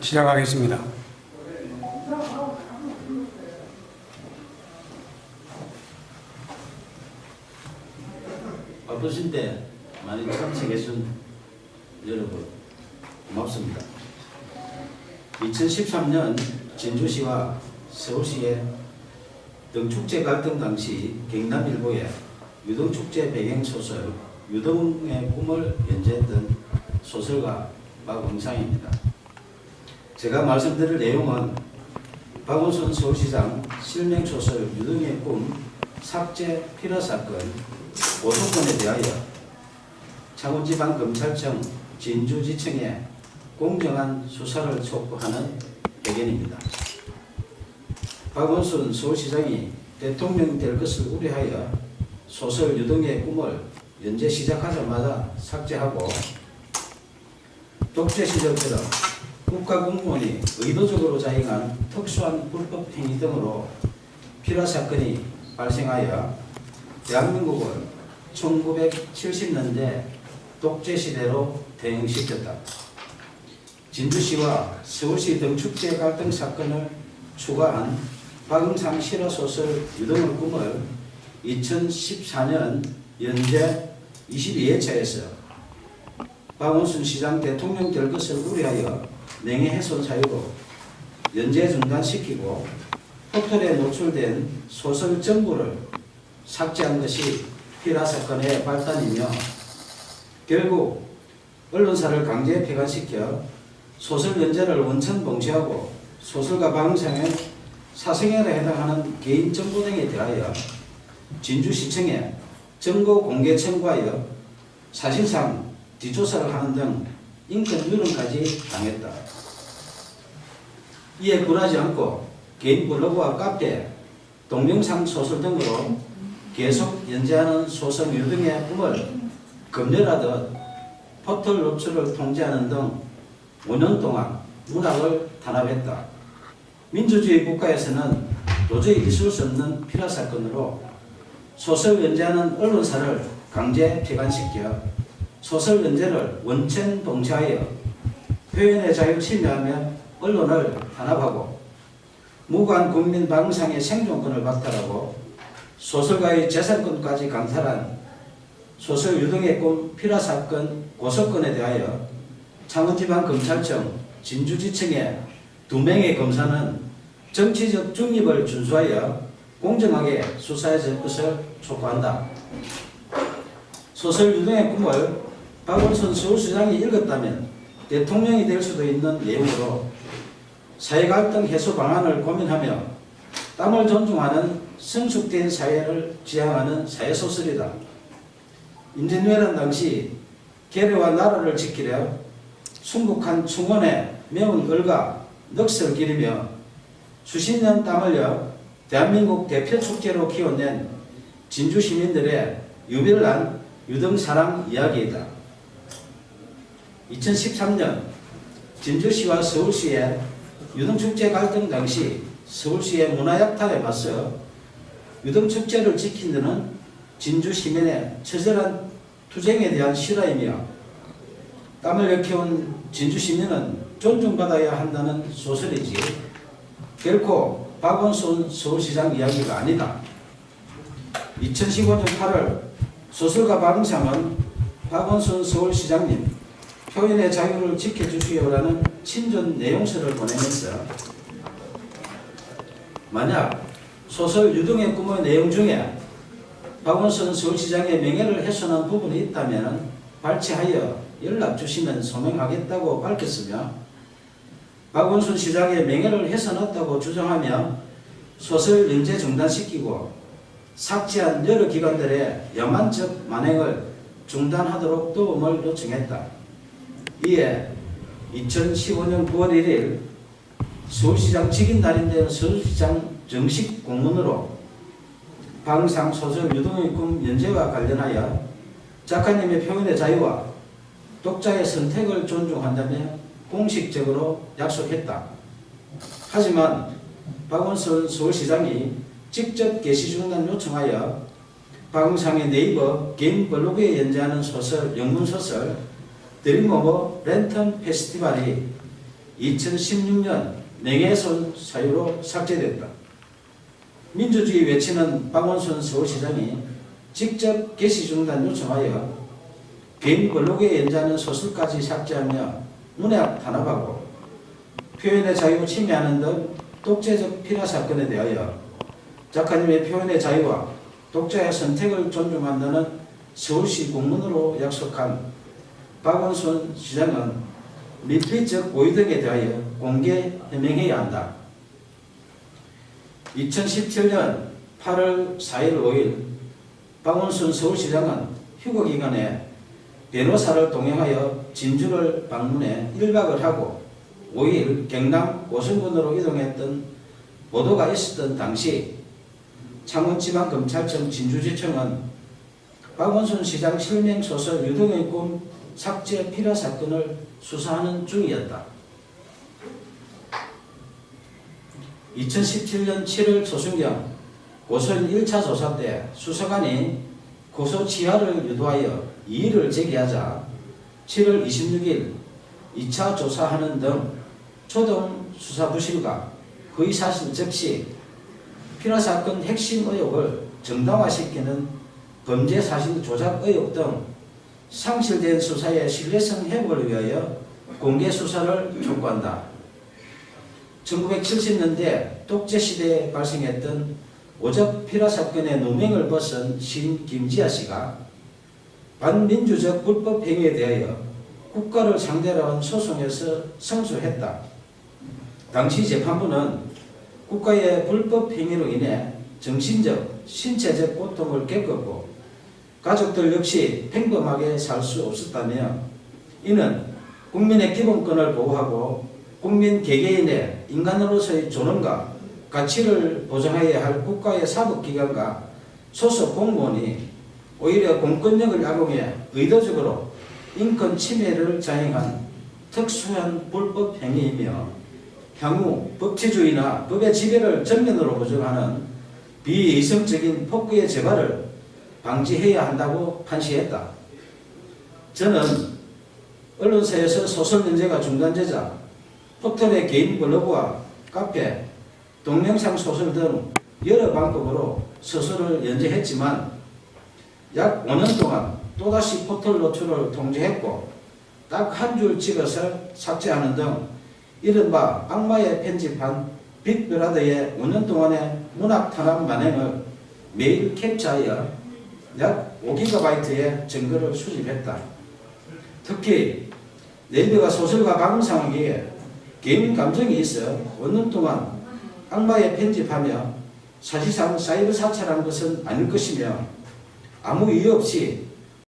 시작하겠습니다. 바쁘신 때 많이 참석해준 여러분 고맙습니다. 2013년 진주시와 서울시의 등축제 갈등 당시 경남일보에 유등축제 배경소설 유등의 꿈을 연재했던 소설가 박응상입니다. 제가 말씀드릴 내용은 박원순 서울시장 실명소설 유등의 꿈 삭제 필화 사건 고소건에 대하여 창원지방검찰청 진주지청에 공정한 수사를 촉구하는 의견입니다. 박원순 서울시장이 대통령 될 것을 우려하여 소설 유등의 꿈을 연재 시작하자마자 삭제하고 독재 시절처럼 국가공무원이 의도적으로 자행한 특수한 불법 행위 등으로 필화 사건이 발생하여 대한민국을 1970년대 독재 시대로 대응시켰다. 진주시와 서울시 등축제 갈등 사건을 추가한 박응상 실화소설 유등의 꿈을 2014년 연재 22회차에서 박원순 시장 대통령 될 것을 우려하여 명예훼손 사유로 연재 중단시키고 포털에 노출된 소설 전부를 삭제한 것이 필화 사건의 발단이며 결국 언론사를 강제 폐간시켜 소설 연재를 원천 봉쇄하고 소설가 박응상의 사생활에 해당하는 개인 정보 등에 대하여 진주시청에 정보 공개 청구하여 사실상 뒷조사를 하는 등 인권 유린까지 당했다. 이에 굴하지 않고 개인 블로그와 카페, 동영상 소설 등으로 계속 연재하는 소설 유등의 꿈을 검열하듯 포털 노출을 통제하는 등 5년 동안 문학을 탄압했다. 민주주의 국가에서는 도저히 있을 수 없는 필화 사건으로 소설 연재하는 언론사를 강제 폐간시켜 소설 연재를 원천 봉쇄하여 표현의 자유를 침해하며 언론을 탄압하고 무고한 국민 박응상의 생존권을 박탈하고 소설가의 재산권까지 강탈한 소설 유등의 꿈 필화 사건 고소건에 대하여 창원지방검찰청 진주지청의 2명의 검사는 정치적 중립을 준수하여 공정하게 수사해 줄 것을 촉구한다. 소설 유등의 꿈을 박원순 서울시장이 읽었다면 대통령이 될 수도 있는 내용으로 사회갈등 해소 방안을 고민하며 땀을 존중하는 성숙된 사회를 지향하는 사회소설이다. 임진왜란 당시 계례와 나라를 지키려 순국한 충원에 매운 얼과 넋을 기리며 수십 년 땀 흘려 대한민국 대표 축제로 키워낸 진주 시민들의 유별난 유등사랑 이야기이다. 2013년 진주시와 서울시의 유등축제 갈등 당시 서울시의 문화약탈에 맞서 유등축제를 지킨 데는 진주 시민의 처절한 투쟁에 대한 실화이며 땀을 일깨운 진주 시민은 존중받아야 한다는 소설이지 결코 박원순 서울시장 이야기가 아니다. 2015년 8월 소설가 박응상은 박원순 서울시장님 표현의 자유를 지켜주시오라는 친전 내용서를 보내면서 만약 소설 유등의 꿈의 내용 중에 박원순 서울시장의 명예를 훼손한 부분이 있다면 발췌하여 연락 주시면 소명하겠다고 밝혔으며 박원순 시장의 명예를 훼손했다고 주장하며 소설 연재 중단시키고 삭제한 여러 기관들의 야만적 만행을 중단하도록 도움을 요청했다. 이에 2015년 9월 1일 서울시장 직인 날인데 서울시장 정식 공문으로 박응상 소설 유등의 꿈 연재와 관련하여 작가님의 표현의 자유와 독자의 선택을 존중한다며 공식적으로 약속했다. 하지만 박원순 서울시장이 직접 게시 중단 요청하여 박응상의 네이버 개인 블로그에 연재하는 소설, 영문소설 드림오버 랜턴 페스티벌이 2016년 명예훼손 사유로 삭제됐다. 민주주의 외치는 박원순 서울시장이 직접 게시 중단 요청하여 개인 블로그에 연재하는 소설까지 삭제하며 문학 탄압하고 표현의 자유 침해하는 등 독재적 피라 사건에 대하여 작가님의 표현의 자유와 독자의 선택을 존중한다는 서울시 공문으로 약속한 박원순 시장은 밀폐적 고의 등에 대하여 공개 해명해야 한다. 2017년 8월 4일 5일 박원순 서울시장은 휴거기간에 변호사를 동행하여 진주를 방문해 1박을 하고 5일 경남 고성군으로 이동했던 보도가 있었던 당시 창원지방검찰청 진주지청은 박원순 시장 실명소설 유등의 꿈 삭제 피라 사건을 수사하는 중이었다. 2017년 7월 초순경 고소인 1차 조사 때 수사관이 고소 취하를 유도하여 이의를 제기하자 7월 26일 2차 조사하는 등 초동 수사 부실과 거의 사실 적시 피라 사건 핵심 의혹을 정당화시키는 범죄 사실 조작 의혹 등 상실된 수사의 신뢰성 회복을 위하여 공개 수사를 촉구한다. 1970년대 독재시대에 발생했던 오적 피라 사건의 누명을 벗은 시인 김지아 씨가 반민주적 불법 행위에 대하여 국가를 상대로 한 소송에서 승소했다. 당시 재판부는 국가의 불법 행위로 인해 정신적, 신체적 고통을 겪었고 가족들 역시 평범하게 살 수 없었다며 이는 국민의 기본권을 보호하고 국민 개개인의 인간으로서의 존엄과 가치를 보장해야 할 국가의 사법기관과 소속 공무원이 오히려 공권력을 악용해 의도적으로 인권 침해를 자행한 특수한 불법 행위이며 향후 법치주의나 법의 지배를 정면으로 부정하는 비이성적인 폭구의 재발을 방지해야 한다고 판시했다. 저는 언론사에서 소설 연재가 중단되자 포털의 개인 블로그와 카페, 동영상 소설 등 여러 방법으로 소설을 연재했지만 약 5년 동안 또다시 포털 노출을 통제했고 딱 한 줄 찍어서 삭제하는 등 이른바 악마의 편집한 빅브라더의 5년 동안의 문학 탄압 만행을 매일 캡처하여 약 5GB의 증거를 수집했다. 특히 네이버가 소설가 방송하기에 개인 감정이 있어 5년 동안 악마의 편집하며 사실상 사이버 사찰한 것은 아닐 것이며 아무 이유 없이